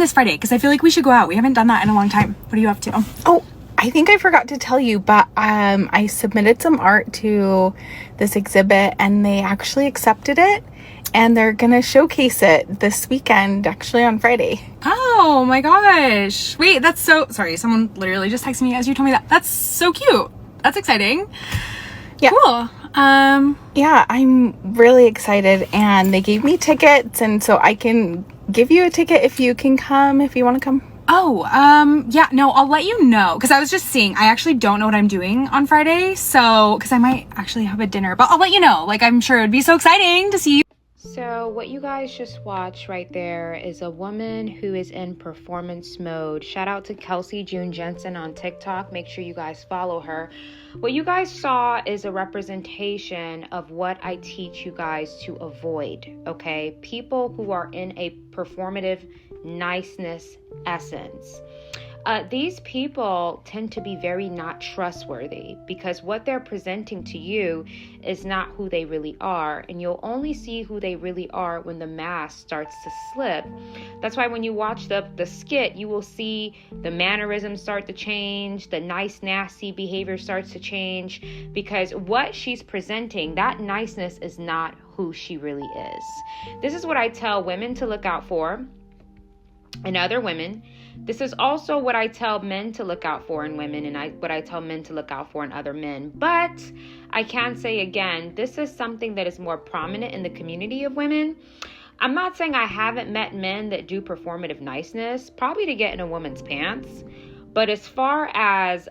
this Friday? Because I feel like we should go out. We haven't done that in a long time. What are you up to? Oh, I think I forgot to tell you, but I submitted some art to this exhibit and they actually accepted it. And they're going to showcase it this weekend, actually on Friday. Oh my gosh. Wait, that's so... Sorry, someone literally just texted me as you told me that. That's so cute. That's exciting. Yeah. Cool. Yeah, I'm really excited. And they gave me tickets. And so I can give you a ticket if you can come, if you want to come. Oh, yeah, no, I'll let you know. Because I was just seeing, I actually don't know what I'm doing on Friday. So, because I might actually have a dinner. But I'll let you know. Like, I'm sure it'd be so exciting to see you. So what you guys just watched right there is a woman who is in performance mode. Shout out to kelseyjunejensen on TikTok. Make sure you guys follow her. What you guys saw is a representation of what I teach you guys to avoid, okay? People who are in a performative niceness essence. These people tend to be very not trustworthy because what they're presenting to you is not who they really are. And you'll only see who they really are when the mask starts to slip. That's why when you watch the skit, you will see the mannerisms start to change, the nice, nasty behavior starts to change, because what she's presenting, that niceness is not who she really is. This is what I tell women to look out for in other women. This is also what I tell men to look out for in women, and what I tell men to look out for in other men. But I can say again, this is something that is more prominent in the community of women. I'm not saying I haven't met men that do performative niceness, probably to get in a woman's pants. But as far as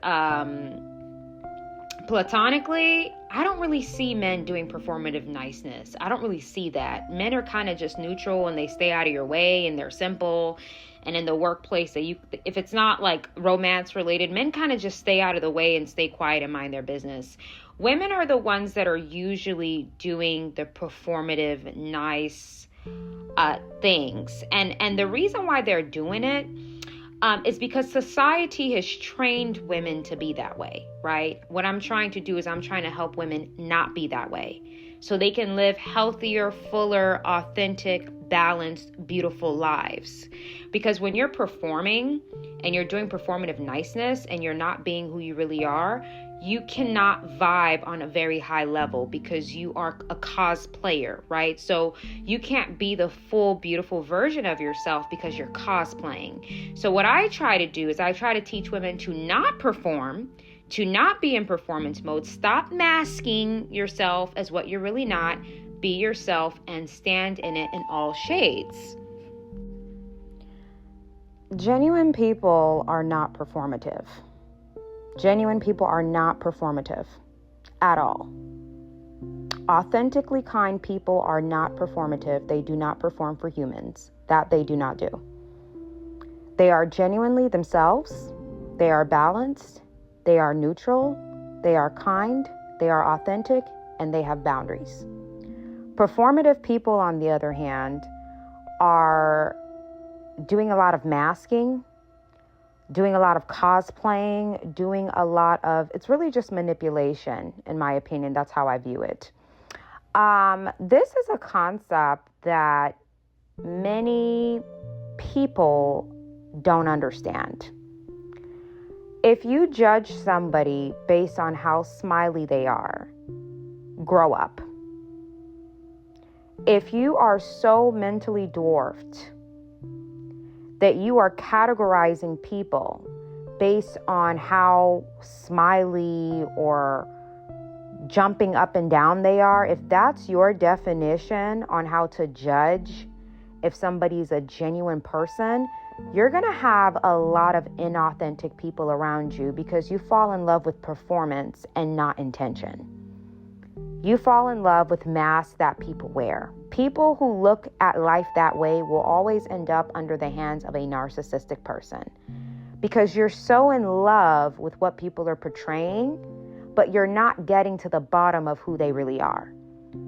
platonically, I don't really see men doing performative niceness. I don't really see that. Men are kind of just neutral and they stay out of your way and they're simple. And in the workplace, if it's not like romance related, men kind of just stay out of the way and stay quiet and mind their business. Women are the ones that are usually doing the performative nice things. And the reason why they're doing it is because society has trained women to be that way, right? What I'm trying to do is I'm trying to help women not be that way so they can live healthier, fuller, authentic, balanced, beautiful lives. Because when you're performing and you're doing performative niceness and you're not being who you really are, you cannot vibe on a very high level because you are a cosplayer, right? So you can't be the full, beautiful version of yourself because you're cosplaying. So what I try to do is I try to teach women to not perform, to not be in performance mode. Stop masking yourself as what you're really not. Be yourself and stand in it in all shades. Genuine people are not performative. Genuine people are not performative at all. Authentically kind people are not performative. They do not perform for humans. That they do not do. They are genuinely themselves. They are balanced. They are neutral. They are kind. They are authentic. And they have boundaries. Performative people, on the other hand, are doing a lot of masking, doing a lot of cosplaying, doing a lot of, it's really just manipulation, in my opinion. That's how I view it. This is a concept that many people don't understand. If you judge somebody based on how smiley they are, grow up. If you are so mentally dwarfed that you are categorizing people based on how smiley or jumping up and down they are, if that's your definition on how to judge if somebody's a genuine person, you're going to have a lot of inauthentic people around you because you fall in love with performance and not intention. You fall in love with masks that people wear. People who look at life that way will always end up under the hands of a narcissistic person because you're so in love with what people are portraying, but you're not getting to the bottom of who they really are.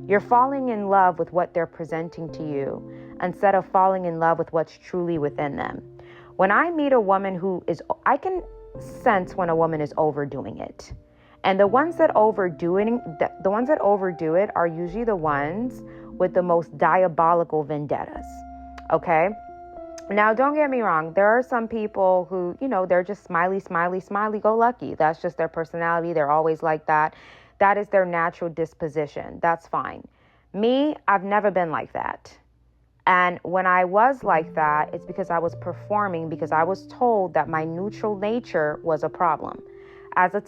You're falling in love with what they're presenting to you instead of falling in love with what's truly within them. When I meet a woman I can sense when a woman is overdoing it. And the ones that overdo it are usually the ones with the most diabolical vendettas, okay? Now, don't get me wrong. There are some people who, they're just smiley, smiley, smiley, go lucky. That's just their personality. They're always like that. That is their natural disposition. That's fine. Me, I've never been like that. And when I was like that, it's because I was performing, because I was told that my neutral nature was a problem. As a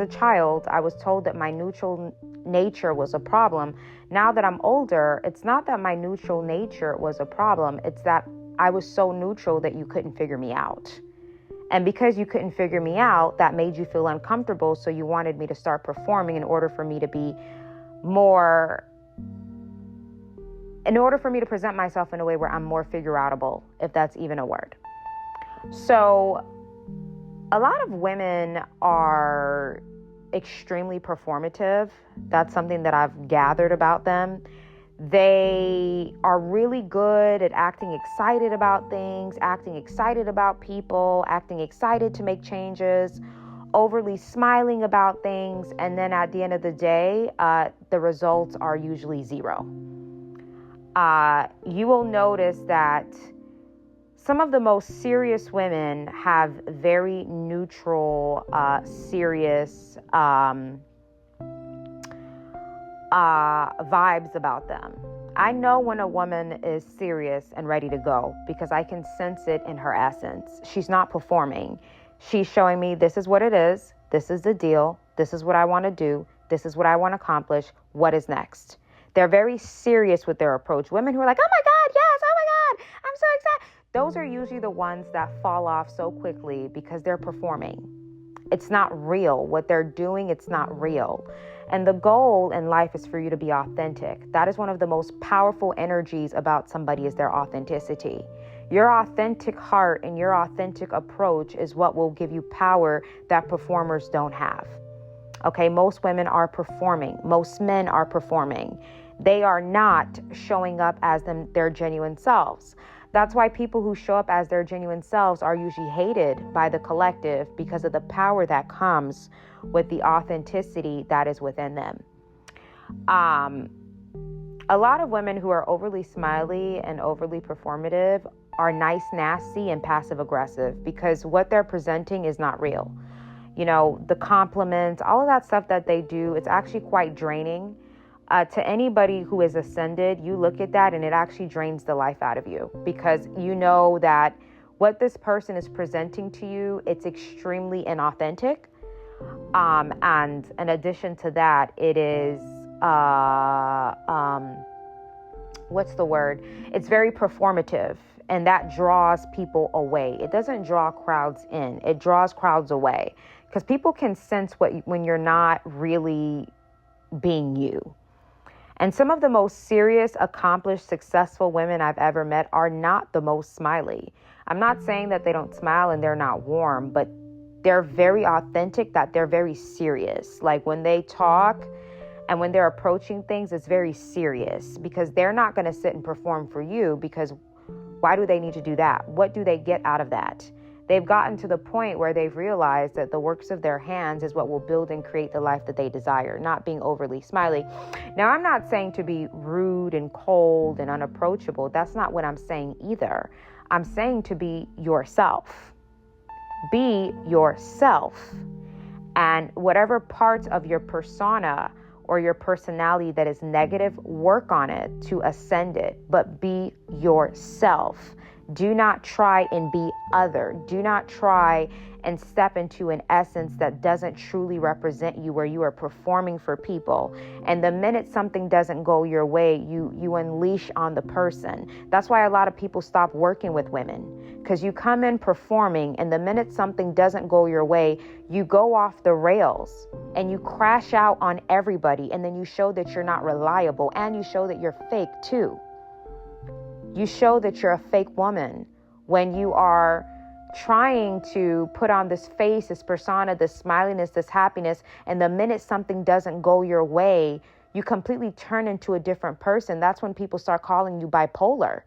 child, I was told that my neutral nature was a problem. Now that I'm older, it's not that my neutral nature was a problem. It's that I was so neutral that you couldn't figure me out. And because you couldn't figure me out, that made you feel uncomfortable. So you wanted me to start performing in order for me to present myself in a way where I'm more figure-outable, if that's even a word. So a lot of women are extremely performative. That's something that I've gathered about them. They are really good at acting excited about things, acting excited about people, acting excited to make changes, overly smiling about things. And then at the end of the day, the results are usually zero. You will notice that some of the most serious women have very neutral, serious vibes about them. I know when a woman is serious and ready to go because I can sense it in her essence. She's not performing. She's showing me this is what it is. This is the deal. This is what I want to do. This is what I want to accomplish. What is next? They're very serious with their approach. Women who are like, oh my God, yes, oh my God, I'm so excited. Those are usually the ones that fall off so quickly because they're performing. It's not real. What they're doing, it's not real. And the goal in life is for you to be authentic. That is one of the most powerful energies about somebody is their authenticity. Your authentic heart and your authentic approach is what will give you power that performers don't have. Okay, most women are performing. Most men are performing. They are not showing up as their genuine selves. That's why people who show up as their genuine selves are usually hated by the collective because of the power that comes with the authenticity that is within them. A lot of women who are overly smiley and overly performative are nice, nasty, and passive aggressive because what they're presenting is not real. The compliments, all of that stuff that they do, it's actually quite draining. To anybody who is ascended, you look at that and it actually drains the life out of you because you know that what this person is presenting to you, it's extremely inauthentic. And in addition to that, it is, what's the word? It's very performative and that draws people away. It doesn't draw crowds in, it draws crowds away because people can sense when you're not really being you. And some of the most serious, accomplished, successful women I've ever met are not the most smiley. I'm not saying that they don't smile and they're not warm, but they're very authentic, that they're very serious. Like when they talk and when they're approaching things, it's very serious because they're not going to sit and perform for you because why do they need to do that? What do they get out of that? They've gotten to the point where they've realized that the works of their hands is what will build and create the life that they desire, not being overly smiley. Now, I'm not saying to be rude and cold and unapproachable. That's not what I'm saying either. I'm saying to be yourself. Be yourself. And whatever parts of your persona or your personality that is negative, work on it to ascend it, but be yourself. Do not try and be other. Do not try and step into an essence that doesn't truly represent you, where you are performing for people. And the minute something doesn't go your way, you unleash on the person. That's why a lot of people stop working with women, because you come in performing, and the minute something doesn't go your way, you go off the rails and you crash out on everybody. And then you show that you're not reliable, and you show that you're fake too. You show that you're a fake woman when you are trying to put on this face, this persona, this smiliness, this happiness. And the minute something doesn't go your way, you completely turn into a different person. That's when people start calling you bipolar,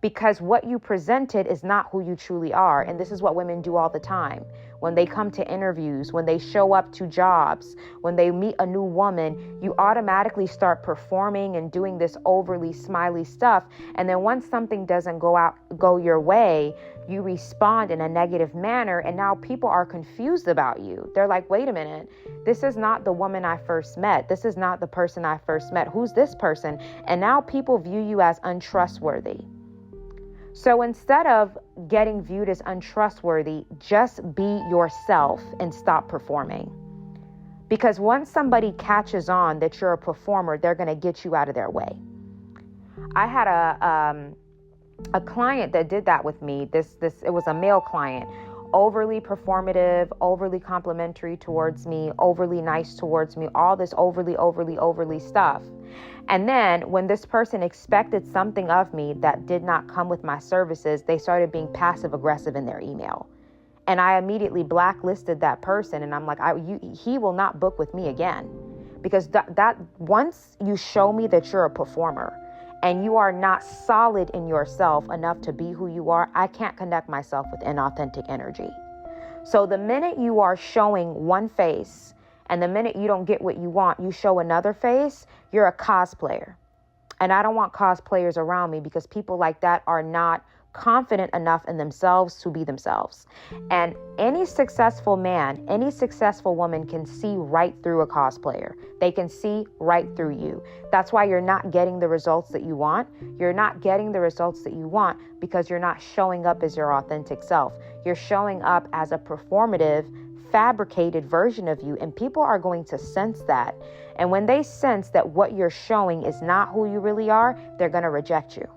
because what you presented is not who you truly are. And this is what women do all the time. When they come to interviews, when they show up to jobs, when they meet a new woman, you automatically start performing and doing this overly smiley stuff. And then once something doesn't go your way, you respond in a negative manner. And now people are confused about you. They're like, wait a minute, this is not the woman I first met. This is not the person I first met. Who's this person? And now people view you as untrustworthy. So instead of getting viewed as untrustworthy, just be yourself and stop performing. Because once somebody catches on that you're a performer, they're going to get you out of their way. I had a client that did that with me. It was a male client, overly performative, overly complimentary towards me, overly nice towards me, all this overly stuff. And then when this person expected something of me that did not come with my services, they started being passive aggressive in their email. And I immediately blacklisted that person. And I'm like, he will not book with me again. Because that once you show me that you're a performer and you are not solid in yourself enough to be who you are, I can't connect myself with inauthentic energy. So the minute you are showing one face and the minute you don't get what you want, you show another face, you're a cosplayer. And I don't want cosplayers around me because people like that are not confident enough in themselves to be themselves. And any successful man, any successful woman can see right through a cosplayer. They can see right through you. That's why you're not getting the results that you want. You're not getting the results that you want because you're not showing up as your authentic self. You're showing up as a performative, fabricated version of you, and people are going to sense that. And when they sense that what you're showing is not who you really are, they're going to reject you.